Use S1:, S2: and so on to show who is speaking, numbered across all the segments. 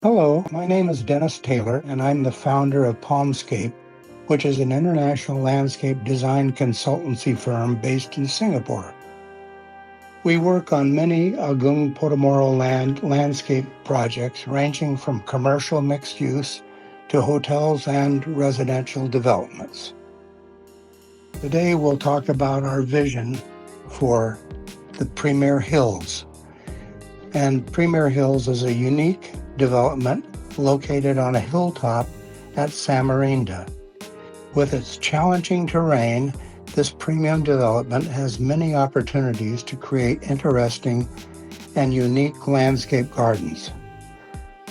S1: Hello, my name is Dennis Taylor, and I'm the founder of Palmscape, which is an international landscape design consultancy firm based in Singapore. We work on many Agung Podomoro landscape projects ranging from commercial mixed use to hotels and residential developments. Today we'll talk about our vision for the Premier Hills. And Premier Hills is a unique development located on a hilltop at Samarinda. With its challenging terrain, this premium development has many opportunities to create interesting and unique landscape gardens.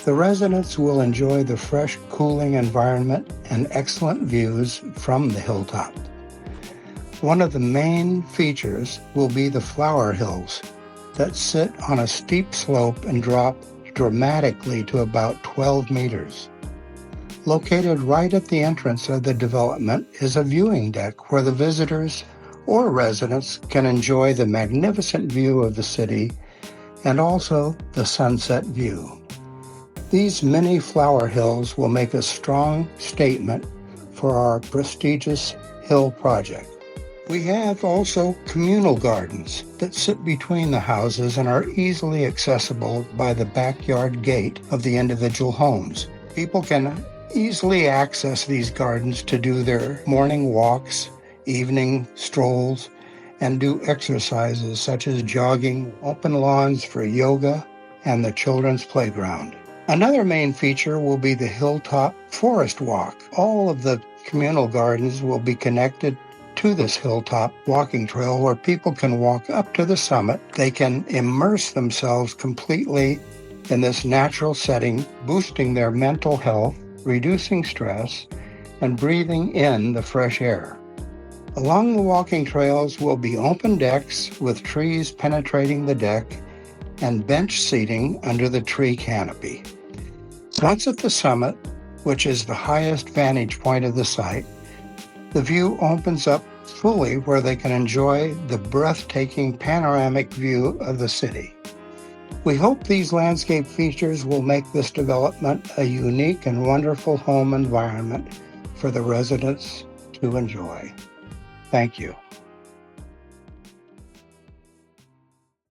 S1: The residents will enjoy the fresh, cooling environment and excellent views from the hilltop. One of the main features will be the flower hills that sit on a steep slope and drop dramatically to about 12 meters. Located right at the entrance of the development is a viewing deck where the visitors or residents can enjoy the magnificent view of the city and also the sunset view. These many flower hills will make a strong statement for our prestigious hill project. We have also communal gardens that sit between the houses and are easily accessible by the backyard gate of the individual homes. People can easily access these gardens to do their morning walks, evening strolls, and do exercises such as jogging, open lawns for yoga, and the children's playground. Another main feature will be the Hilltop Forest Walk. All of the communal gardens will be connected to this hilltop walking trail where people can walk up to the summit. They can immerse themselves completely in this natural setting, boosting their mental health, reducing stress, and breathing in the fresh air. Along the walking trails will be open decks with trees penetrating the deck and bench seating under the tree canopy. Once at the summit, which is the highest vantage point of the site, the view opens up fully where they can enjoy the breathtaking panoramic view of the city. We hope these landscape features will make this development a unique and wonderful home environment for the residents to enjoy. Thank you.